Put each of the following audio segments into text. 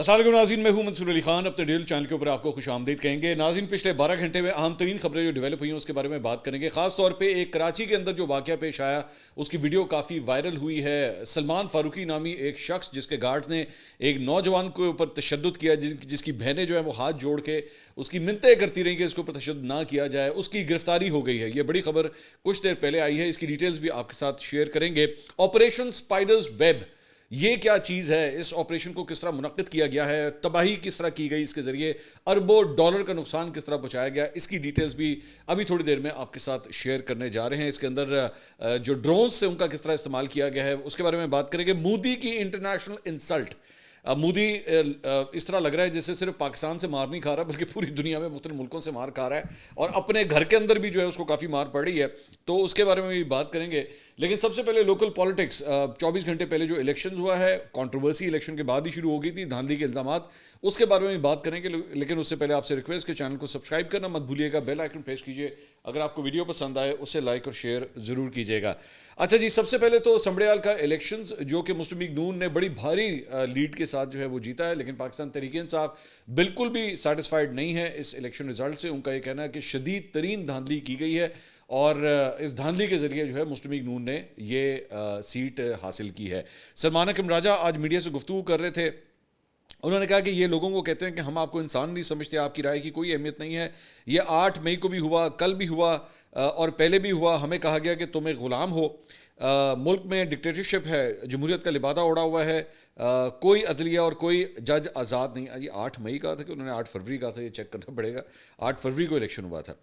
السلام علیکم ناظرین، میں ہوں منصور علی خان. اپنے ڈیل چینل کے اوپر آپ کو خوش آمدید کہیں گے. ناظرین، پچھلے 12 گھنٹے میں اہم ترین خبریں جو ڈیولپ ہوئی ہیں اس کے بارے میں بات کریں گے. خاص طور پہ ایک کراچی کے اندر جو واقعہ پیش آیا اس کی ویڈیو کافی وائرل ہوئی ہے. سلمان فاروقی نامی ایک شخص جس کے گارڈ نے ایک نوجوان کے اوپر تشدد کیا، جس کی بہنیں جو ہیں وہ ہاتھ جوڑ کے اس کی منتیں کرتی رہیں کہ اس کے اوپر تشدد نہ کیا جائے، اس کی گرفتاری ہو گئی ہے. یہ بڑی خبر کچھ دیر پہلے آئی ہے، اس کی ڈیٹیلز بھی آپ کے ساتھ شیئر کریں گے. آپریشن سپائڈرز ویب، یہ کیا چیز ہے؟ اس آپریشن کو کس طرح منعقد کیا گیا ہے؟ تباہی کس طرح کی گئی؟ اس کے ذریعے اربوں ڈالر کا نقصان کس طرح پہنچایا گیا؟ اس کی ڈیٹیلز بھی ابھی تھوڑی دیر میں آپ کے ساتھ شیئر کرنے جا رہے ہیں. اس کے اندر جو ڈرونز سے ان کا کس طرح استعمال کیا گیا ہے اس کے بارے میں بات کریں گے. مودی کی انٹرنیشنل انسلٹ. مودی اس طرح لگ رہا ہے جیسے صرف پاکستان سے مار نہیں کھا رہا بلکہ پوری دنیا میں مختلف ملکوں سے مار کھا رہا ہے، اور اپنے گھر کے اندر بھی جو ہے اس کو کافی مار پڑ رہی ہے. تو اس کے بارے میں بھی بات کریں گے. لیکن سب سے پہلے لوکل پالیٹکس. 24 گھنٹے پہلے جو الیکشنز ہوا ہے، کنٹروورسی الیکشن کے بعد ہی شروع ہو گئی تھی، دھاندلی کے الزامات، اس کے بارے میں بھی بات کریں گے. لیکن اس سے پہلے آپ سے ریکویسٹ کہ چینل کو سبسکرائب کرنا مت بھولیے گا، بیل آئیکن پریس کیجیے. اگر آپ کو ویڈیو پسند آئے اسے لائک اور شیئر ضرور کیجیے گا. اچھا جی، سب سے پہلے تو سمبڑیال کا الیکشنز جو کہ مسلم لیگ نون نے بڑی بھاری لیڈ کے ساتھ جو ہے وہ جیتا ہے، لیکن پاکستان تحریک انصاف بالکل بھی سیٹسفائیڈ نہیں ہے اس الیکشن رزلٹ سے. ان کا یہ کہنا ہے کہ شدید ترین دھاندلی کی گئی ہے اور اس دھاندلی کے ذریعے جو ہے مسلم لیگ نون نے یہ سیٹ حاصل کی ہے. سلمان اکرم راجہ آج میڈیا سے گفتگو کر رہے تھے. انہوں نے کہا کہ یہ لوگوں کو کہتے ہیں کہ ہم آپ کو انسان نہیں سمجھتے، آپ کی رائے کی کوئی اہمیت نہیں ہے. یہ 8 مئی کو بھی ہوا، کل بھی ہوا اور پہلے بھی ہوا. ہمیں کہا گیا کہ تم ایک غلام ہو. ملک میں ڈکٹیٹرشپ ہے، جمہوریت کا لبادہ اڑا ہوا ہے، کوئی عدلیہ اور کوئی جج آزاد نہیں. یہ 8 مئی کا تھا کہ انہوں نے 8 فروری کا تھا، یہ چیک کرنا پڑے گا. 8 فروری کو الیکشن ہوا تھا.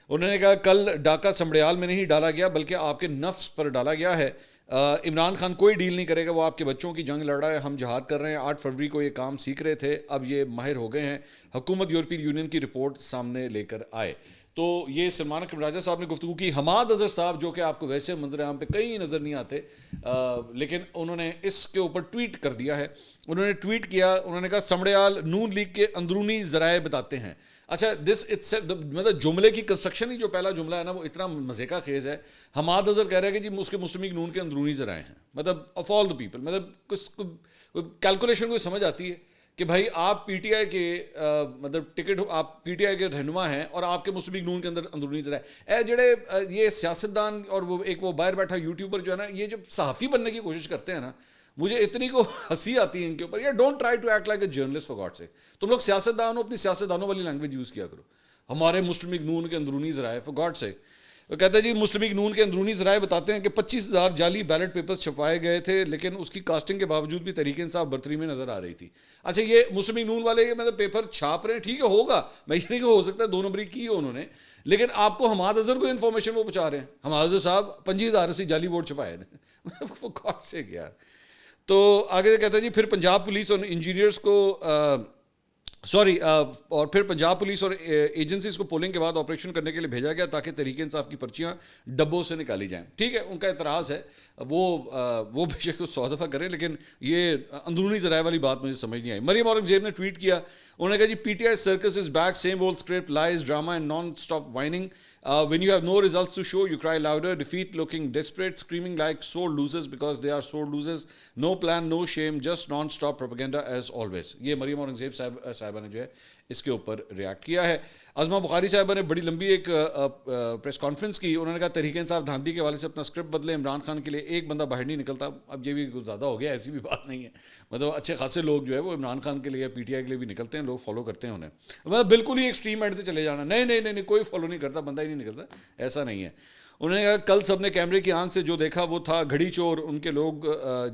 انہوں نے کہا کل ڈاکہ سمبڑیال میں نہیں ڈالا گیا بلکہ آپ کے نفس پر ڈالا گیا ہے. عمران خان کوئی ڈیل نہیں کرے گا، وہ آپ کے بچوں کی جنگ لڑ رہا ہے، ہم جہاد کر رہے ہیں. 8 فروری کو یہ کام سیکھ رہے تھے، اب یہ ماہر ہو گئے ہیں. حکومت یورپی یونین کی رپورٹ سامنے لے کر آئے. تو یہ سلمان اکرم راجہ صاحب نے گفتگو کی. حماد اظہر صاحب جو کہ آپ کو ویسے منظر عام پہ کہیں نظر نہیں آتے، لیکن انہوں نے اس کے اوپر ٹویٹ کر دیا ہے. انہوں نے ٹویٹ کیا، انہوں نے کہا سمبڑیال نون لیگ کے اندرونی ذرائع بتاتے ہیں. اچھا، مطلب جملے کی کنسٹرکشن ہی جو پہلا جملہ ہے نا وہ اتنا مزے کا خیز ہے. حماد اظہر کہہ رہے ہیں کہ جی اس کے مسلم لیگ نون کے اندرونی ذرائع ہیں، مطلب آف آل دا پیپل. مطلب کچھ کیلکولیشن کوئی سمجھ آتی ہے کہ بھائی آپ پی ٹی آئی کے مطلب ٹکٹ، آپ پی ٹی آئی کے رہنما ہیں اور آپ کے مسلم لیگ نون کے اندر اندرونی ذرائع جڑے یہ سیاستدان اور وہ باہر بیٹھا یوٹیوبر جو ہے نا، یہ جب صحافی بننے کی کوشش کرتے ہیں نا، مجھے اتنی کو ہنسی آتی ہے ان کے اوپر. یار don't try to act like a journalist for God sake. تم لوگ سیاستدان ہو، اپنی سیاستدانوں والی لینگویج یوز کیا کرو. ہمارے مسلم لیگ نون کے اندرونی ذرائع فار گاڈ سیک. وہ کہتا ہے جی مسلم لیگ نون کے اندرونی ذرائع بتاتے ہیں کہ 25,000 جعلی بیلٹ پیپرز چھپائے گئے تھے، لیکن اس کی کاسٹنگ کے باوجود بھی تحریک انصاف برتری میں نظر آ رہی تھی. اچھا، یہ مسلم لیگ نون والے مطلب پیپر چھاپ رہے ہیں، ٹھیک ہے ہوگا، میں یہ نہیں کہ ہو سکتا ہے 2 نمبری کی ہے انہوں نے، لیکن آپ کو حماد اظہر کو انفارمیشن وہ پہنچا رہے ہیں. حماد اظہر صاحب 25,000 سے جعلی ووٹ چھپائے ہیں فار گاڈ سیک یار. تو آگے کہتا ہے جی پھر پنجاب پولیس اور انجینئرز کو اور پھر پنجاب پولیس اور ایجنسیز کو پولنگ کے بعد آپریشن کرنے کے لیے بھیجا گیا تاکہ تحریک انصاف کی پرچیاں ڈبوں سے نکالی جائیں. ٹھیک ہے، ان کا اعتراض ہے، وہ بے شک 100 دفعہ کریں، لیکن یہ اندرونی ذرائع والی بات مجھے سمجھ نہیں آئی. مریم اورنگزیب نے ٹویٹ کیا، انہوں نے کہا جی P T I circus is back, same old script, lies, drama and non stop whining. When you have no results to show, you cry louder, defeat looking desperate, screaming like sore losers because they are sore losers. No plan, no shame, just non-stop propaganda as always. یہ مریم اورنگزیب صاحبہ نے جو ہے اس کے اوپر racket کیا ہے. عظمہ بخاری صاحبہ نے بڑی لمبی ایک پریس کانفرنس کی. انہوں نے کہا تحریک انصاف دھاندلی کے حوالے سے اپنا اسکرپٹ بدلے، عمران خان کے لیے ایک بندہ باہر نہیں نکلتا. اب یہ بھی کچھ زیادہ ہو گیا، ایسی بھی بات نہیں ہے. مطلب اچھے خاصے لوگ جو ہے وہ عمران خان کے لیے، پی ٹی آئی کے لیے بھی نکلتے ہیں، لوگ فالو کرتے ہیں انہیں. مطلب بالکل ہی ایکسٹریم اینڈ سے چلے جانا، نہیں کوئی فالو نہیں کرتا، بندہ ہی نہیں نکلتا، ایسا نہیں ہے. انہوں نے کہا کل سب نے کیمرے کی آنکھ سے جو دیکھا وہ تھا گھڑی چور. ان کے لوگ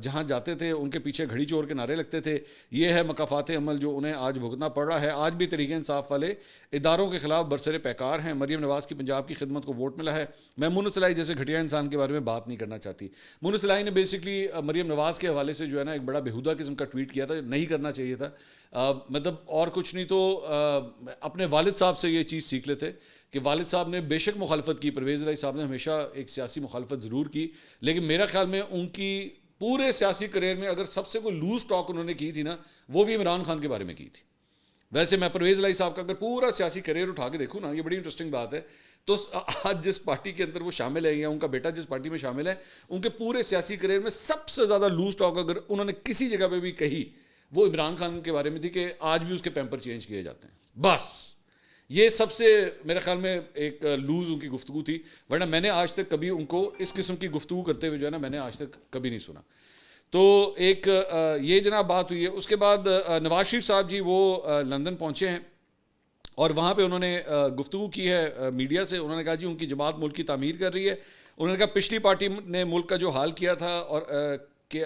جہاں جاتے تھے ان کے پیچھے گھڑی چور کے نعرے لگتے تھے. یہ ہے مکافات عمل جو انہیں آج بھگتنا پڑ رہا ہے. آج بھی تحریک انصاف والے اداروں کے خلاف برسر پیکار ہیں. مریم نواز کی پنجاب کی خدمت کو ووٹ ملا ہے. میں مونس سلائی جیسے گھٹیا انسان کے بارے میں بات نہیں کرنا چاہتی. مونس سلائی نے بیسکلی مریم نواز کے حوالے سے جو ہے نا ایک بڑا بےہودہ قسم کا ٹویٹ کیا تھا، نہیں کرنا چاہیے تھا. مطلب اور کچھ نہیں تو اپنے والد صاحب سے یہ چیز سیکھ لیتے کہ والد صاحب نے بے شک مخالفت کی، پرویز الہی صاحب نے ہمیشہ ایک سیاسی مخالفت ضرور کی، لیکن میرا خیال میں ان کی پورے سیاسی کریئر میں اگر سب سے کوئی لوز ٹاک انہوں نے کی تھی نا، وہ بھی عمران خان کے بارے میں کی تھی. ویسے میں پرویز الہی صاحب کا اگر پورا سیاسی کریئر اٹھا کے دیکھوں نا، یہ بڑی انٹرسٹنگ بات ہے. تو آج جس پارٹی کے اندر وہ شامل ہے یا ان کا بیٹا جس پارٹی میں شامل ہے، ان کے پورے سیاسی کریئر میں سب سے زیادہ لوز ٹاک اگر انہوں نے کسی جگہ پہ بھی کہی وہ عمران خان کے بارے میں تھی کہ آج بھی اس کے پیمپر چینج کیے جاتے ہیں. بس یہ سب سے میرے خیال میں ایک لوز ان کی گفتگو تھی, ورنہ میں نے آج تک کبھی ان کو اس قسم کی گفتگو کرتے ہوئے جو ہے نا میں نے آج تک کبھی نہیں سنا. تو ایک یہ جناب بات ہوئی ہے. اس کے بعد نواز شریف صاحب جی وہ لندن پہنچے ہیں اور وہاں پہ انہوں نے گفتگو کی ہے میڈیا سے. انہوں نے کہا جی ان کی جماعت ملک کی تعمیر کر رہی ہے. انہوں نے کہا پچھلی پارٹی نے ملک کا جو حال کیا تھا اور کہ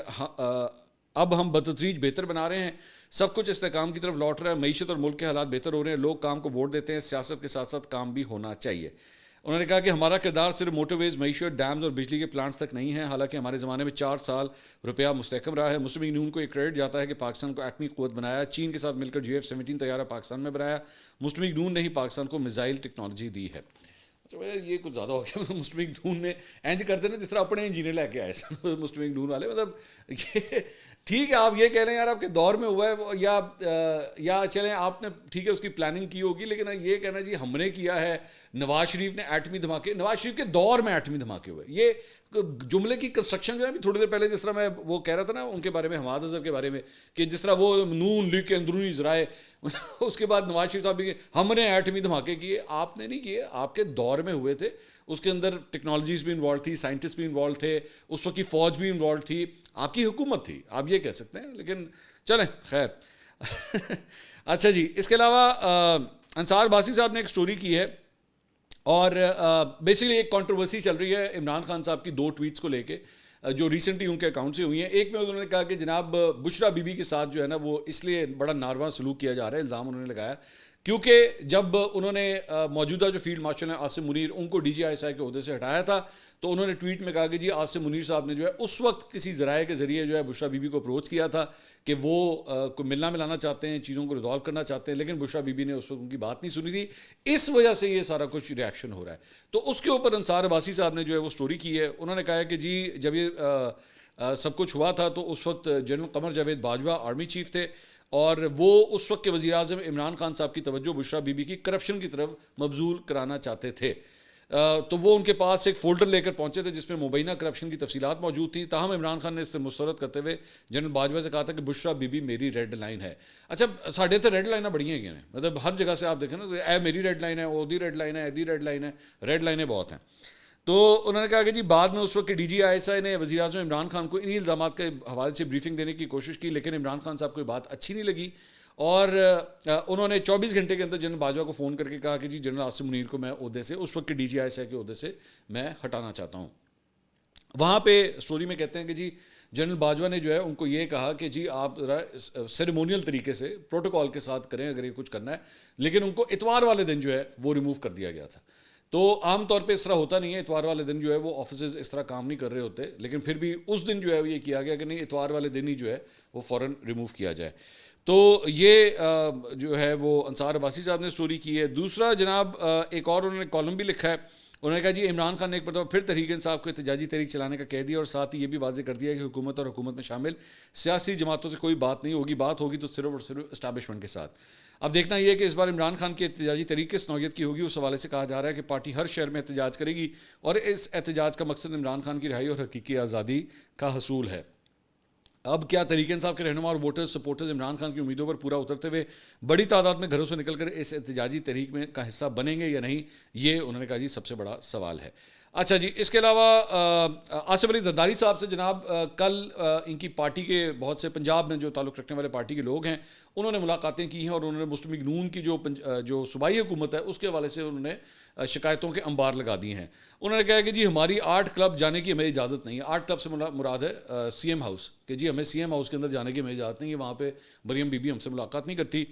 اب ہم بتدریج بہتر بنا رہے ہیں, سب کچھ استحکام کی طرف لوٹ رہا ہے, معیشت اور ملک کے حالات بہتر ہو رہے ہیں, لوگ کام کو ووٹ دیتے ہیں, سیاست کے ساتھ ساتھ کام بھی ہونا چاہیے. انہوں نے کہا کہ ہمارا کردار صرف موٹر ویز, معیشت, ڈیمز اور بجلی کے پلانٹس تک نہیں ہے, حالانکہ ہمارے زمانے میں 4 سال روپیہ مستحکم رہا ہے. مسلم لیگ نون کو ایک کریڈٹ جاتا ہے کہ پاکستان کو ایٹمی قوت بنایا, چین کے ساتھ مل کر GF-17 طیارہ پاکستان میں بنایا. مسلم لیگ نون نے ہی پاکستان کو میزائل ٹیکنالوجی دی ہے. یہ کچھ زیادہ ہو گیا. مسلم لیگ نون نے اینج کرتے نا جس طرح اپنے انجینئر لے کے آئے سن مسلم لیگ نون والے. مطلب یہ ٹھیک ہے آپ یہ کہہ لیں یار آپ کے دور میں ہوا ہے یا چلیں آپ نے ٹھیک ہے اس کی پلاننگ کی ہوگی, لیکن یہ کہنا جی ہم نے کیا ہے, نواز شریف نے ایٹمی دھماکے, نواز شریف کے دور میں ایٹمی دھماکے ہوئے. یہ جملے کی کنسٹرکشن جو ہے تھوڑی دیر پہلے جس طرح میں وہ کہہ رہا تھا نا ان کے بارے میں, حماد اظہر کے بارے میں, کہ جس طرح وہ نون لیگ کے اندرونی ذرائع, اس کے بعد نواز شریف صاحب بھی ہم نے ایٹمی دھماکے کیے. آپ نے نہیں کیے, آپ کے دور میں ہوئے تھے. اس کے اندر ٹیکنالوجیز بھی انوالو تھی, سائنٹسٹ بھی انوالو تھے, اس وقت کی فوج بھی انوالو تھی, آپ کی حکومت تھی, آپ یہ کہہ سکتے ہیں. لیکن چلیں خیر. اچھا جی, اس کے علاوہ انصار باسی صاحب نے ایک سٹوری کی ہے اور بیسیکلی ایک کنٹروورسی چل رہی ہے عمران خان صاحب کی 2 ٹویٹس کو لے کے جو ریسنٹلی ان کے اکاؤنٹ سے ہوئی ہیں. ایک میں انہوں نے کہا کہ جناب بشرا بی بی کے ساتھ جو ہے نا وہ اس لیے بڑا ناروا سلوک کیا جا رہا ہے, الزام انہوں نے لگایا کیونکہ جب انہوں نے موجودہ جو فیلڈ مارشل ہیں عاصم منیر ان کو DGI کے عہدے سے ہٹایا تھا, تو انہوں نے ٹویٹ میں کہا کہ جی عاصم منیر صاحب نے جو ہے اس وقت کسی ذرائع کے ذریعے جو ہے بشرا بی بی کو اپروچ کیا تھا کہ وہ کو ملنا ملانا چاہتے ہیں, چیزوں کو ریزالو کرنا چاہتے ہیں, لیکن بشرا بی بی نے اس وقت ان کی بات نہیں سنی تھی. اس وجہ سے یہ سارا کچھ ریاکشن ہو رہا ہے. تو اس کے اوپر انصار عباسی صاحب نے جو ہے وہ سٹوری کی ہے. انہوں نے کہا ہے کہ جی جب یہ سب کچھ ہوا تھا تو اس وقت general Qamar Javed Bajwa army chief تھے اور وہ اس وقت کے وزیر اعظم عمران خان صاحب کی توجہ بشرا بی بی کی کرپشن کی طرف مبذول کرانا چاہتے تھے. تو وہ ان کے پاس ایک فولڈر لے کر پہنچے تھے جس میں مبینہ کرپشن کی تفصیلات موجود تھیں. تاہم عمران خان نے اس سے مسترد کرتے ہوئے جنرل باجوہ سے کہا تھا کہ بشرا بی بی میری ریڈ لائن ہے. اچھا ساڈے تو ریڈ لائنیں بڑی ہیں, مطلب ہر جگہ سے آپ دیکھیں نا, اے میری ریڈ لائن ہے, او دی ریڈ لائن ہے, ایدی ریڈ لائن ہے, ریڈ لائنیں بہت ہیں. تو انہوں نے کہا کہ جی بعد میں اس وقت کے DGI نے وزیر اعظم عمران خان کو انہی الزامات کے حوالے سے بریفنگ دینے کی کوشش کی, لیکن عمران خان صاحب کو یہ بات اچھی نہیں لگی اور انہوں نے 24 گھنٹے کے اندر جنرل باجوہ کو فون کر کے کہا کہ جی جنرل عاصم منیر کو میں عہدے سے, اس وقت کے DGI کے عہدے سے میں ہٹانا چاہتا ہوں. وہاں پہ سٹوری میں کہتے ہیں کہ جی جنرل باجوہ نے جو ہے ان کو یہ کہا کہ جی آپ ذرا سیریمونیل طریقے سے پروٹوکول کے ساتھ کریں اگر یہ کچھ کرنا ہے, لیکن ان کو اتوار والے دن جو ہے وہ ریموو کر دیا گیا تھا. تو عام طور پہ اس طرح ہوتا نہیں ہے, اتوار والے دن جو ہے وہ آفیسز اس طرح کام نہیں کر رہے ہوتے, لیکن پھر بھی اس دن جو ہے یہ کیا گیا کہ نہیں اتوار والے دن ہی جو ہے وہ فوراً ریموو کیا جائے. تو یہ جو ہے وہ انصار عباسی صاحب نے سٹوری کی ہے. دوسرا جناب ایک اور انہوں نے کالم بھی لکھا ہے. انہوں نے کہا جی عمران خان نے ایک مرتبہ پھر تحریک انصاف کو احتجاجی تحریک چلانے کا کہہ دیا اور ساتھ ہی یہ بھی واضح کر دیا کہ حکومت اور حکومت میں شامل سیاسی جماعتوں سے کوئی بات نہیں ہوگی, بات ہوگی تو صرف اور صرف اسٹیبلشمنٹ کے ساتھ. اب دیکھنا یہ ہے کہ اس بار عمران خان کی احتجاجی تحریک کس نوعیت کی ہوگی. اس حوالے سے کہا جا رہا ہے کہ پارٹی ہر شہر میں احتجاج کرے گی اور اس احتجاج کا مقصد عمران خان کی رہائی اور حقیقی آزادی کا حصول ہے. اب کیا تحریک انصاف کے رہنما اور ووٹر سپورٹرز عمران خان کی امیدوں پر پورا اترتے ہوئے بڑی تعداد میں گھروں سے نکل کر اس احتجاجی تحریک میں کا حصہ بنیں گے یا نہیں, یہ انہوں نے کہا جی سب سے بڑا سوال ہے. اچھا جی, اس کے علاوہ آصف علی زرداری صاحب سے جناب کل ان کی پارٹی کے بہت سے پنجاب میں جو تعلق رکھنے والے پارٹی کے لوگ ہیں انہوں نے ملاقاتیں کی ہیں اور انہوں نے مسلم لیگ نون کی جو صوبائی حکومت ہے اس کے حوالے سے انہوں نے شکایتوں کے انبار لگا دیے ہیں. انہوں نے کہا کہ جی ہماری 8 کلب جانے کی ہمیں اجازت نہیں ہے. 8 کلب سے مراد ہے CM ہاؤس, کہ جی ہمیں CM ہاؤس کے اندر جانے کی ہمیں اجازت نہیں ہے, وہاں پہ مریم بی بی ہم سے ملاقات نہیں کرتی.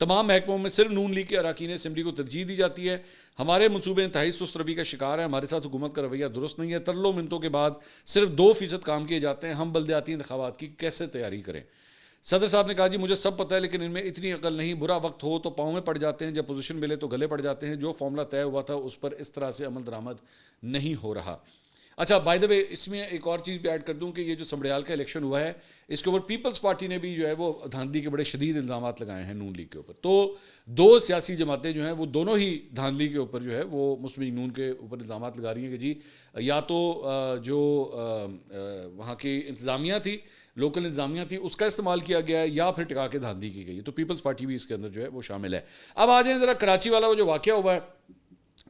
تمام محکموں میں صرف نون لیگ کے اراکین اسمبلی کو ترجیح دی جاتی ہے. ہمارے منصوبے انتہائی سست روی کا شکار ہے. ہمارے ساتھ حکومت کا رویہ درست نہیں ہے. ترلوں منتوں کے بعد صرف 2% کام کیے جاتے ہیں. ہم بلدیاتی انتخابات کی کیسے تیاری کریں. صدر صاحب نے کہا جی مجھے سب پتہ ہے لیکن ان میں اتنی عقل نہیں. برا وقت ہو تو پاؤں میں پڑ جاتے ہیں, جب پوزیشن ملے تو گلے پڑ جاتے ہیں. جو فارمولہ طے ہوا تھا اس پر اس طرح سے عمل درآمد نہیں ہو رہا. اچھا بائی دا وے اس میں ایک اور چیز بھی ایڈ کر دوں کہ یہ جو سمڑیال کا الیکشن ہوا ہے اس کے اوپر پیپلز پارٹی نے بھی جو ہے وہ دھاندلی کے بڑے شدید الزامات لگائے ہیں نون لیگ کے اوپر. تو 2 سیاسی جماعتیں جو ہیں وہ دونوں ہی دھاندلی کے اوپر جو ہے وہ مسلم لیگ نون کے اوپر الزامات لگا رہی ہیں کہ جی یا تو جو وہاں کی انتظامیہ تھی لوکل انتظامیہ تھی اس کا استعمال کیا گیا ہے یا پھر ٹکا کے دھاندلی کی گئی ہے. تو پیپلز پارٹی بھی اس کے اندر جو ہے وہ شامل ہے. اب آ جائیں ذرا کراچی والا وہ جو واقعہ ہوا ہے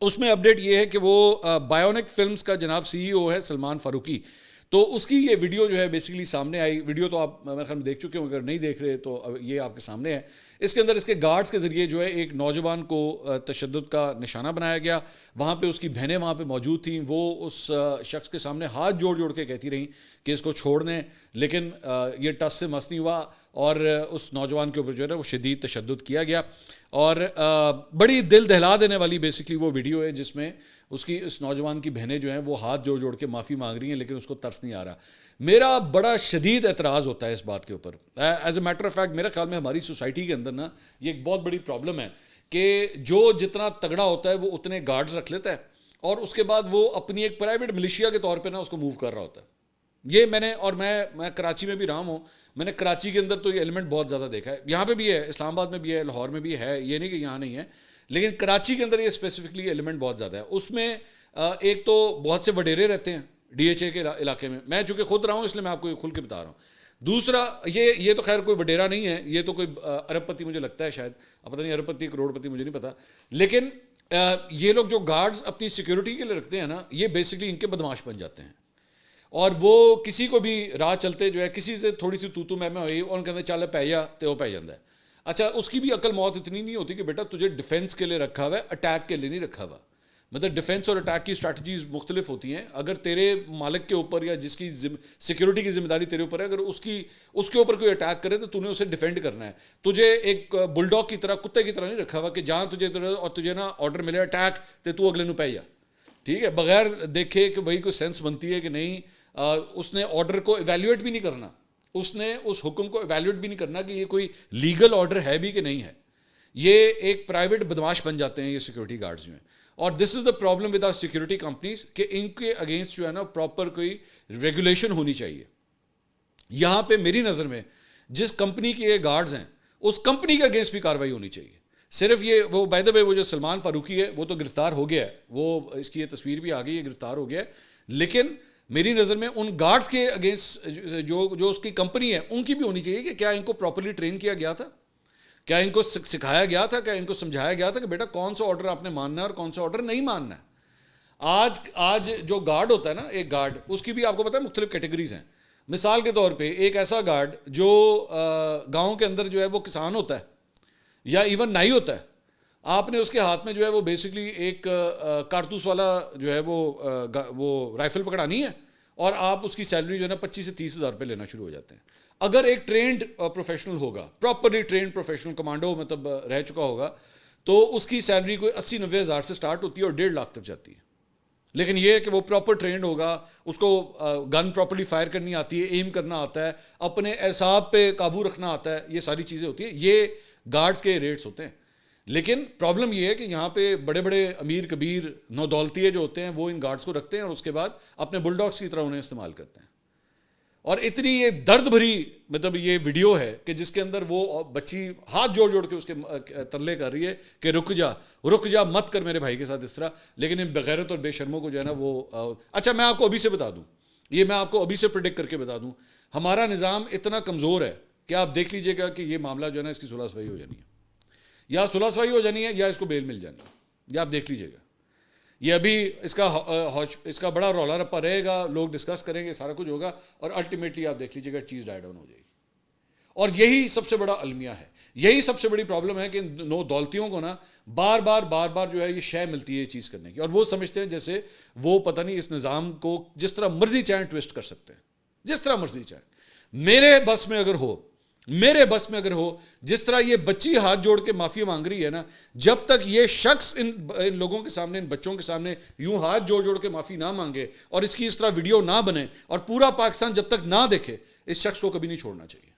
اس میں اپڈیٹ یہ ہے کہ وہ بایونک فلمز کا جناب CEO ہے سلمان فاروقی. تو اس کی یہ ویڈیو جو ہے بیسیکلی سامنے آئی. ویڈیو تو آپ میرے خیال میں دیکھ چکے ہوں, اگر نہیں دیکھ رہے تو یہ آپ کے سامنے ہے. اس کے اندر اس کے گارڈز کے ذریعے جو ہے ایک نوجوان کو تشدد کا نشانہ بنایا گیا. وہاں پہ اس کی بہنیں وہاں پہ موجود تھیں. وہ اس شخص کے سامنے ہاتھ جوڑ کے کہتی رہیں کہ اس کو چھوڑ دیں, لیکن یہ ٹس سے مس نہیں ہوا اور اس نوجوان کے اوپر جو ہے نا وہ شدید تشدد کیا گیا. اور بڑی دل دہلا دینے والی بیسکلی وہ ویڈیو ہے جس میں اس نوجوان کی بہنیں جو ہیں وہ ہاتھ جوڑ کے معافی مانگ رہی ہیں, لیکن اس کو ترس نہیں آ رہا. میرا بڑا شدید اعتراض ہوتا ہے اس بات کے اوپر. As a matter of fact میرے خیال میں ہماری سوسائٹی کے اندر نا یہ ایک بہت بڑی پرابلم ہے کہ جو جتنا تگڑا ہوتا ہے وہ اتنے گارڈز رکھ لیتا ہے اور اس کے بعد وہ اپنی ایک پرائیویٹ ملیشیا کے طور پہ نا اس کو موو کر رہا ہوتا ہے. یہ میں کراچی میں بھی رہا ہوں, میں نے کراچی کے اندر تو یہ ایلیمنٹ بہت زیادہ دیکھا ہے. یہاں پہ بھی ہے, اسلام آباد میں بھی ہے, لاہور میں بھی ہے, یہ نہیں کہ یہاں نہیں ہے, لیکن کراچی کے اندر یہ اسپیسیفکلی ایلیمنٹ بہت زیادہ ہے. اس میں ایک تو بہت سے وڈیرے رہتے ہیں DHA کے علاقے میں. میں چونکہ خود رہا ہوں اس لیے میں آپ کو کھل کے بتا رہا ہوں. دوسرا یہ تو خیر کوئی وڈیرا نہیں ہے, یہ تو کوئی ارب پتی مجھے لگتا ہے شاید, اب پتہ نہیں ارب پتی کروڑ پتی مجھے نہیں پتا, لیکن یہ لوگ جو گارڈز اپنی سیکیورٹی کے لیے رکھتے ہیں نا یہ بیسکلی ان کے بدماش بن جاتے ہیں. اور وہ کسی کو بھی راہ چلتے جو ہے کسی سے تھوڑی سی تو میں ہوئی اور ان کے اندر چل پی جا تو وہ پی جاتا ہے. اچھا اس کی بھی عقل موت اتنی نہیں ہوتی کہ بیٹا تجھے ڈیفینس کے لیے رکھا ہوا ہے, اٹیک کے لیے نہیں رکھا ہوا. مطلب ڈیفینس اور اٹیک کی اسٹریٹجیز مختلف ہوتی ہیں. اگر تیرے مالک کے اوپر یا جس کی سیکیورٹی کی ذمہ داری تیرے اوپر ہے, اگر اس کے اوپر کوئی اٹیک کرے تو تو نے اسے ڈیفینڈ کرنا ہے. تجھے ایک بل ڈاگ کی طرح, کتے کی طرح نہیں رکھا ہوا کہ جہاں تجھے نا آرڈر ملے اٹیک تو اگلے نو پہ جا, ٹھیک ہے, بغیر دیکھے کہ بھائی کوئی سینس بنتی ہے کہ نہیں. اس نے آرڈر کو ایویلیویٹ بھی نہیں کرنا, اس نے اس حکم کو ایویلیویٹ بھی نہیں کرنا کہ یہ کوئی لیگل آرڈر ہے بھی کہ نہیں ہے. یہ ایک پرائیویٹ بدماش بن جاتے ہیں یہ سیکورٹی گارڈز جو ہیں. اور this is the problem with our security companies کہ ان کے اگینسٹ جو ہے نا پراپر کوئی ریگولیشن ہونی چاہیے. یہاں پہ میری نظر میں جس کمپنی کے یہ گارڈز ہیں اس کمپنی کے اگینسٹ بھی کارروائی ہونی چاہیے. صرف یہ وہ بائی دا وے وہ جو سلمان فاروقی ہے وہ تو گرفتار ہو گیا ہے, وہ اس کی یہ تصویر بھی آ گئی ہے, گرفتار ہو گیا ہے, لیکن میری نظر میں ان گارڈز کے اگینسٹ جو اس کی کمپنی ہے ان کی بھی ہونی چاہیے کہ کیا ان کو پراپرلی ٹرین کیا گیا تھا, کیا ان کو سکھایا گیا تھا, کیا ان کو سمجھایا گیا تھا کہ بیٹا کون سا آرڈر آپ نے ماننا ہے اور کون سا آرڈر نہیں ماننا ہے. آج جو گارڈ ہوتا ہے نا ایک گارڈ, اس کی بھی آپ کو پتہ ہے مختلف کیٹیگریز ہیں. مثال کے طور پہ ایک ایسا گارڈ جو گاؤں کے اندر جو ہے وہ کسان ہوتا ہے یا ایون نائی ہوتا ہے, آپ نے اس کے ہاتھ میں جو ہے وہ بیسکلی ایک کارتوس والا جو ہے وہ رائفل پکڑانی ہے اور آپ اس کی سیلری جو ہے نا 25 سے 30 ہزار روپے لینا شروع ہو جاتے ہیں. اگر ایک ٹرینڈ پروفیشنل ہوگا, پراپرلی ٹرینڈ پروفیشنل کمانڈو مطلب رہ چکا ہوگا, تو اس کی سیلری کوئی 80-90 ہزار سے سٹارٹ ہوتی ہے اور 1.5 لاکھ تک جاتی ہے. لیکن یہ کہ وہ پراپر ٹرینڈ ہوگا, اس کو گن پراپرلی فائر کرنی آتی ہے, ایم کرنا آتا ہے, اپنے اعصاب پہ قابو رکھنا آتا ہے, یہ ساری چیزیں ہوتی ہیں. یہ گارڈز کے ریٹس ہوتے ہیں. لیکن پرابلم یہ ہے کہ یہاں پہ بڑے بڑے امیر کبیر نو دولتیے جو ہوتے ہیں وہ ان گارڈز کو رکھتے ہیں اور اس کے بعد اپنے بل ڈاگس کی طرح انہیں استعمال کرتے ہیں. اور اتنی یہ درد بھری مطلب یہ ویڈیو ہے کہ جس کے اندر وہ بچی ہاتھ جوڑ کے اس کے ترلے کر رہی ہے کہ رک جا مت کر میرے بھائی کے ساتھ اس طرح. لیکن ان بغیرت اور بے شرموں کو جو ہے نا وہ اچھا میں آپ کو ابھی سے بتا دوں, یہ میں آپ کو ابھی سے پریڈکٹ کر کے بتا دوں, ہمارا نظام اتنا کمزور ہے کہ آپ دیکھ لیجئے گا کہ یہ معاملہ جو ہے نا اس کی صلح صفائی ہو جانی ہے, یا صلح صفائی ہو جانی ہے یا اس کو بیل مل جانی ہے, یا آپ دیکھ لیجئے گا. یہ ابھی اس کا بڑا رولا رپا رہے گا, لوگ ڈسکس کریں گے, سارا کچھ ہوگا اور الٹیمیٹلی آپ دیکھ لیجئے گا چیز ڈائی ڈاؤن ہو جائے گی. اور یہی سب سے بڑا المیہ ہے, یہی سب سے بڑی پرابلم ہے کہ نو دولتیوں کو نا بار بار جو ہے یہ شے ملتی ہے یہ چیز کرنے کی, اور وہ سمجھتے ہیں جیسے وہ پتہ نہیں اس نظام کو جس طرح مرضی چاہیں ٹویسٹ کر سکتے ہیں, جس طرح مرضی چاہیں. میرے بس میں اگر ہو جس طرح یہ بچی ہاتھ جوڑ کے معافی مانگ رہی ہے نا, جب تک یہ شخص ان لوگوں کے سامنے, ان بچوں کے سامنے یوں ہاتھ جوڑ کے معافی نہ مانگے اور اس کی اس طرح ویڈیو نہ بنے اور پورا پاکستان جب تک نہ دیکھے, اس شخص کو کبھی نہیں چھوڑنا چاہیے,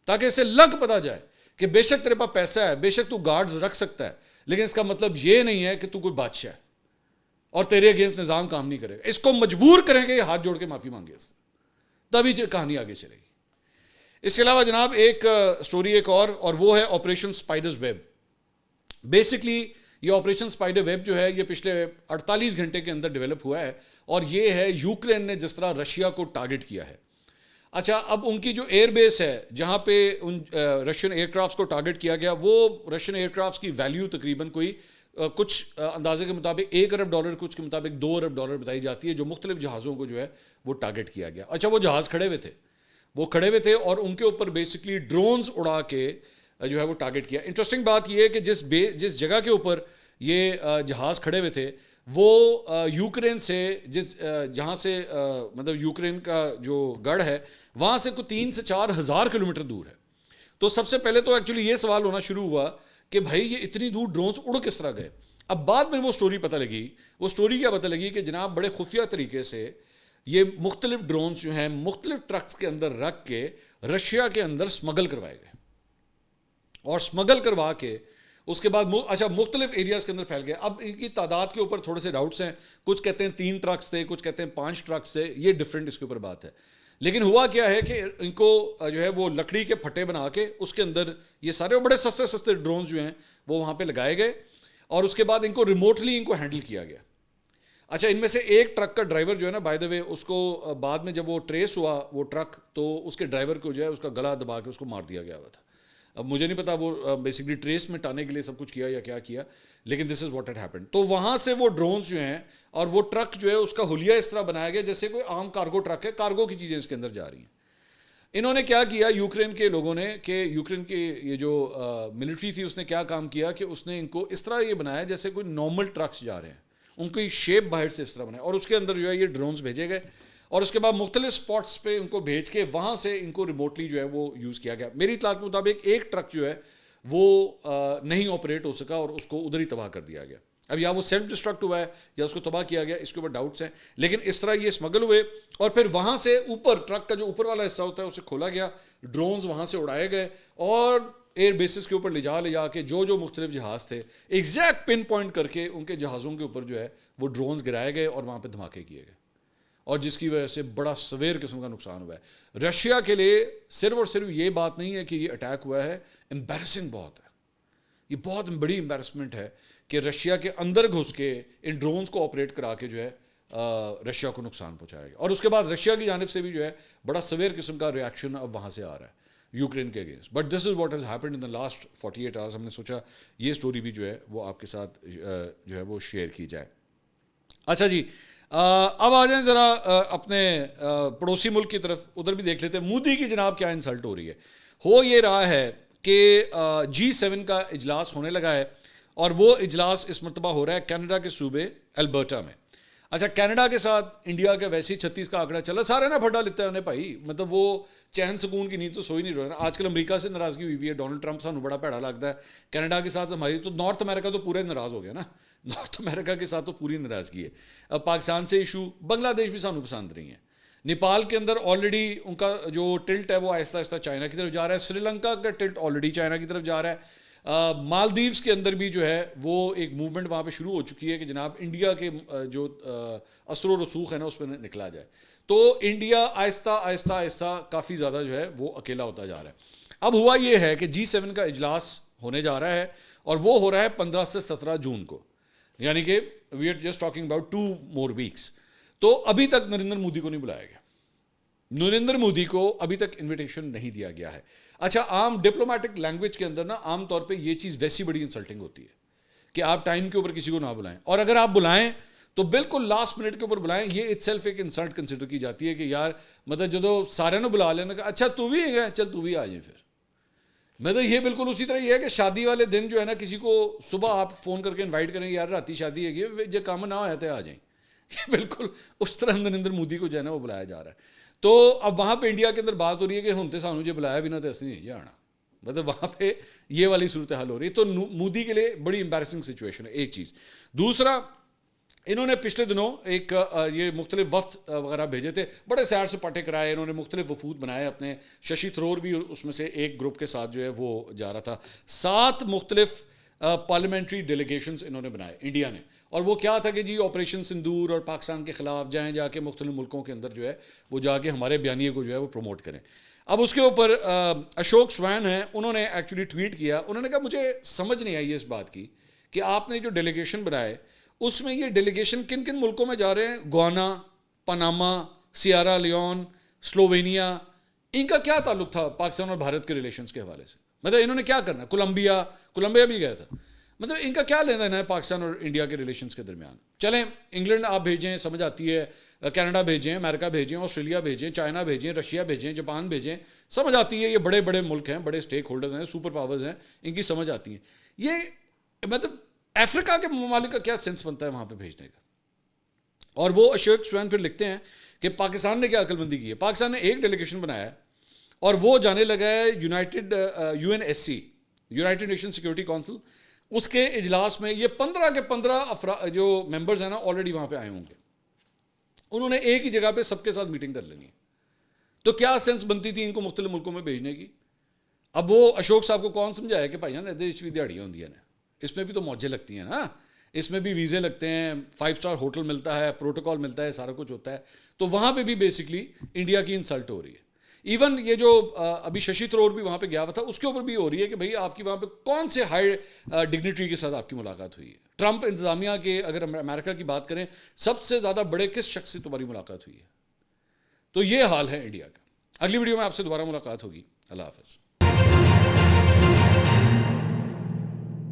تاکہ اسے لگ پتا جائے کہ بے شک تیرے پاس پیسہ ہے, بے شک تو گارڈز رکھ سکتا ہے, لیکن اس کا مطلب یہ نہیں ہے کہ تو کوئی بادشاہ ہے اور تیرے اگینسٹ نظام کام نہیں کرے گا. اس کو مجبور کریں گے یہ ہاتھ جوڑ کے معافی مانگے, تبھی کہانی آگے چلے گی. اس کے علاوہ جناب ایک سٹوری ایک اور وہ ہے آپریشن اسپائڈرز ویب. بیسکلی یہ آپریشن اسپائڈر ویب جو ہے یہ پچھلے 48 گھنٹے کے اندر ڈیولپ ہوا ہے, اور یہ ہے یوکرین نے جس طرح رشیا کو ٹارگٹ کیا ہے. اچھا اب ان کی جو ایئر بیس ہے جہاں پہ ان رشین ایئر کرافٹس کو ٹارگٹ کیا گیا وہ رشین ایئر کرافٹس کی ویلیو تقریباً کوئی کچھ اندازے کے مطابق $1 ارب کچھ کے مطابق $2 ارب بتائی جاتی ہے جو مختلف جہازوں کو جو ہے وہ ٹارگٹ کیا گیا. اچھا وہ جہاز کھڑے ہوئے تھے اور ان کے اوپر بیسکلی ڈرونز اڑا کے جو ہے وہ ٹارگٹ کیا. انٹرسٹنگ بات یہ ہے کہ جس جگہ کے اوپر یہ جہاز کھڑے ہوئے تھے وہ یوکرین سے جہاں سے مطلب یوکرین کا جو گڑھ ہے وہاں سے کوئی 3 سے 4 ہزار کلومیٹر دور ہے. تو سب سے پہلے تو ایکچولی یہ سوال ہونا شروع ہوا کہ بھائی یہ اتنی دور ڈرونز اڑ کس طرح گئے. اب بعد میں وہ سٹوری پتہ لگی. وہ سٹوری کیا پتہ لگی کہ جناب بڑے خفیہ طریقے سے یہ مختلف ڈرونز جو ہیں مختلف ٹرکس کے اندر رکھ کے رشیا کے اندر سمگل کروائے گئے اور سمگل کروا کے اس کے بعد اچھا مختلف ایریاز کے اندر پھیل گئے. اب ان کی تعداد کے اوپر تھوڑے سے ڈاؤٹس ہیں. کچھ کہتے ہیں 3 ٹرکس تھے, کچھ کہتے ہیں 5 ٹرکس تھے. یہ ڈفرینٹ اس کے اوپر بات ہے. لیکن ہوا کیا ہے کہ ان کو جو ہے وہ لکڑی کے پھٹے بنا کے اس کے اندر یہ سارے بڑے سستے ڈرونز جو ہیں وہ وہاں پہ لگائے گئے اور اس کے بعد ان کو ریموٹلی ان کو ہینڈل کیا گیا. اچھا ان میں سے ایک ٹرک کا ڈرائیور جو ہے نا بائی دا وے اس کو بعد میں جب وہ ٹریس ہوا وہ ٹرک تو اس کے ڈرائیور کو جو ہے اس کا گلا دبا کے اس کو مار دیا گیا ہوا تھا. اب مجھے نہیں پتا وہ بیسکلی ٹریس میں ٹانے کے لیے سب کچھ کیا یا کیا کیا لیکن دس از واٹ ہیڈ ہیپنڈ. تو وہاں سے وہ ڈرونز جو ہیں اور وہ ٹرک جو ہے اس کا حلیہ اس طرح بنایا گیا جیسے کوئی عام کارگو ٹرک ہے, کارگو کی چیزیں اس کے اندر جا رہی ہیں. انہوں نے کیا کیا یوکرین کے لوگوں نے کہ یوکرین کی یہ جو ملٹری تھی اس نے کیا کام کیا کہ اس نے ان کو اس طرح یہ بنایا جیسے کوئی نارمل ٹرکس جا رہے ہیں, ان کی شیپ باہر سے اس طرح بنایا اور اس کے اندر جو ہے یہ ڈرونز بھیجے گئے اور اس کے بعد مختلف سپاٹس پہ ان کو بھیج کے وہاں سے ان کو ریموٹلی جو ہے وہ یوز کیا گیا. میری اطلاعات کے مطابق ایک ٹرک جو ہے وہ نہیں آپریٹ ہو سکا اور اس کو ادھر ہی تباہ کر دیا گیا. اب یا وہ سیلف ڈسٹرکٹ ہوا ہے یا اس کو تباہ کیا گیا, اس کے اوپر ڈاؤٹس ہیں. لیکن اس طرح یہ اسمگل ہوئے اور پھر وہاں سے اوپر ٹرک کا جو اوپر والا حصہ ہوتا ہے اسے کھولا گیا, ڈرونز وہاں سے اڑائے گئے اور ایئر بیسز کے اوپر لے جا کے جو مختلف جہاز تھے ایگزیکٹ پن پوائنٹ کر کے ان کے جہازوں کے اوپر جو ہے وہ ڈرونز گرائے گئے اور وہاں پہ دھماکے کیے گئے اور جس کی وجہ سے بڑا سویر قسم کا نقصان ہوا ہے. رشیا کے لیے صرف اور صرف یہ بات نہیں ہے کہ یہ اٹیک ہوا ہے, امبیرسنگ بہت ہے. یہ بہت بڑی امبیرسمنٹ ہے کہ رشیا کے اندر گھس کے ان ڈرونز کو آپریٹ کرا کے جو ہے رشیا کو نقصان پہنچایا گیا اور اس کے بعد رشیا کی جانب سے بھی جو ہے بڑا سویر قسم کا ریاکشن اب وہاں سے آ رہا ہے یوکرین کے against. But this is what has happened in the last 48 hours. ہم نے سوچا یہ اسٹوری بھی جو ہے وہ آپ کے ساتھ جو ہے وہ شیئر کی جائے. اچھا جی اب آ جائیں ذرا اپنے پڑوسی ملک کی طرف, ادھر بھی دیکھ لیتے ہیں مودی کی جناب کیا انسلٹ ہو رہی ہے. ہو یہ رہا ہے کہ G7 کا اجلاس ہونے لگا ہے اور وہ اجلاس اس مرتبہ ہو رہا ہے کینیڈا کے صوبے البرٹا میں. اچھا کینیڈا کے ساتھ انڈیا کا ویسے ہی 36 کا آنکڑا چلا, سارے نہ پھٹا لیتے ہیں انہیں بھائی, مطلب وہ چین سکون کی نیند تو سوئی نہیں رہا. آج کل امریکہ سے ناراضگی ہوئی ہے, ڈونلڈ ٹرمپ سانو بڑا پیڑا لگتا ہے. کینیڈا کے ساتھ ہماری تو نارتھ امریکہ تو پورے ناراض ہو گیا نا, نارتھ امریکہ کے ساتھ تو پوری ناراضگی ہے. اب پاکستان سے ایشو, بنگلہ دیش بھی سانو پسند نہیں ہے. نیپال کے اندر آلریڈی ان کا جو ٹلٹ ہے وہ آہستہ آہستہ چائنا کی طرف جا رہا ہے. سری لنکا کا ٹلٹ آلریڈی چائنا کی طرف جا رہا ہے. مالدیوز کے اندر بھی جو ہے وہ ایک موومنٹ وہاں پہ شروع ہو چکی ہے کہ جناب انڈیا کے جو اثر و رسوخ ہے نا اس پہ نکلا جائے. تو انڈیا آہستہ آہستہ آہستہ کافی زیادہ جو ہے وہ اکیلا ہوتا جا رہا ہے. اب ہوا یہ ہے کہ G7 کا اجلاس ہونے جا رہا ہے اور وہ ہو رہا ہے 15 سے 17 جون کو, یعنی کہ we are just talking about 2 more weeks. تو ابھی تک نریندر مودی کو نہیں بلایا گیا, نریندر مودی کو ابھی تک انویٹیشن نہیں دیا گیا ہے. اچھا عام ڈپلومیٹک لینگویج کے اندر نا عام طور پہ یہ چیز ویسی بڑی انسلٹنگ ہوتی ہے کہ آپ ٹائم کے اوپر کسی کو نہ بلائیں, اور اگر آپ بلائیں تو بالکل لاسٹ منٹ کے اوپر بلائیں. یہ اٹ سیلف ایک انسلٹ کنسیڈر کی جاتی ہے کہ یار مطلب جدو سارے نے بلا لینا کہ اچھا تو بھی ہے, چل تو بھی آ جائیں. پھر مطلب یہ بالکل اسی طرح یہ ہے کہ شادی والے دن جو ہے نا کسی کو صبح آپ فون کر کے انوائٹ کریں یار راتی شادی ہے کہ جو کام نہ ہویا تھے آ جائیں. بالکل اس طرح نریندر مودی کو جو ہے نا وہ بلایا جا رہا ہے. تو اب وہاں پہ انڈیا کے اندر بات ہو رہی ہے کہ ہوں تو سانو جو بلایا بھی نہ تو ایسے نہیں آنا, مطلب وہاں پہ یہ والی صورتحال ہو رہی ہے. تو مودی کے لیے بڑی امبیرسنگ سچویشن ہے ایک چیز. دوسرا انہوں نے پچھلے دنوں ایک یہ مختلف وفد وغیرہ بھیجے تھے, بڑے سیر سپاٹے کرائے, انہوں نے مختلف وفود بنائے اپنے. ششی تھرور بھی اس میں سے ایک گروپ کے ساتھ جو ہے وہ جا رہا تھا. 7 مختلف پارلیمنٹری ڈیلیگیشنز انہوں نے بنائے انڈیا نے, اور وہ کیا تھا کہ جی آپریشن سندور اور پاکستان کے خلاف جائیں, جا کے مختلف ملکوں کے اندر جو ہے وہ جا کے ہمارے بیانیے کو جو ہے وہ پروموٹ کریں. اب اس کے اوپر اشوک سوین ہیں, انہوں نے ایکچولی ٹویٹ کیا, انہوں نے کہا مجھے سمجھ نہیں آئی اس بات کی کہ آپ نے جو ڈیلیگیشن بنائے اس میں یہ ڈیلیگیشن کن کن ملکوں میں جا رہے ہیں. گوانا, پاناما, سیارا لیون, سلووینیا, ان کا کیا تعلق تھا پاکستان اور بھارت کے ریلیشنز کے حوالے سے؟ مطلب انہوں نے کیا کرنا؟ کولمبیا بھی گیا تھا. مطلب ان کا کیا لینا دینا ہے پاکستان اور انڈیا کے ریلیشنز کے درمیان؟ چلیں انگلینڈ آپ بھیجیں، سمجھ آتی ہے، کینیڈا بھیجیں، امریکہ بھیجیں، آسٹریلیا بھیجیں، چائنا بھیجیں، رشیا بھیجیں، جاپان بھیجیں، سمجھ آتی ہے. یہ بڑے بڑے ملک ہیں، بڑے اسٹیک ہولڈرز ہیں، سپر پاورز ہیں، ان کی سمجھ آتی ہیں. یہ مطلب افریقہ کے ممالک کا کیا سینس بنتا ہے وہاں پہ بھیجنے کا؟ اور وہ اشوک سوین پھر لکھتے ہیں کہ پاکستان نے کیا عقل بندی کی ہے. پاکستان نے ایک ڈیلیگیشن بنایا ہے اور وہ جانے لگا ہے UNSC، United Nation Security Council. اس کے اجلاس میں یہ 15 کے 15 جو ممبرز ہیں نا آلریڈی وہاں پہ آئے ہوں گے. انہوں نے ایک ہی جگہ پہ سب کے ساتھ میٹنگ کر لینی ہے. تو کیا سینس بنتی تھی ان کو مختلف ملکوں میں بھیجنے کی؟ اب وہ اشوک صاحب کو کون سمجھایا کہ بھائی نا بھی دیہڑیاں ہوندی ہیں نا، اس میں بھی تو موجیں لگتی ہیں نا، اس میں بھی ویزے لگتے ہیں، 5 اسٹار ہوٹل ملتا ہے، پروٹوکول ملتا ہے، سارا کچھ ہوتا ہے. تو وہاں پہ بھی بیسکلی انڈیا کی انسلٹ ہو رہی ہے. ایون یہ جو ابھی ششی تھرور بھی وہاں پہ گیا ہوا تھا، اس کے اوپر بھی ہو رہی ہے کہ بھئی آپ کی وہاں پہ کون سے ہائی ڈگنیٹری کے ساتھ آپ کی ملاقات ہوئی ہے. ٹرمپ انتظامیہ کے اگر امریکہ کی بات کریں، سب سے زیادہ بڑے کس شخص سے تمہاری ملاقات ہوئی ہے؟ تو یہ حال ہے انڈیا کا. اگلی ویڈیو میں آپ سے دوبارہ ملاقات ہوگی. اللہ حافظ.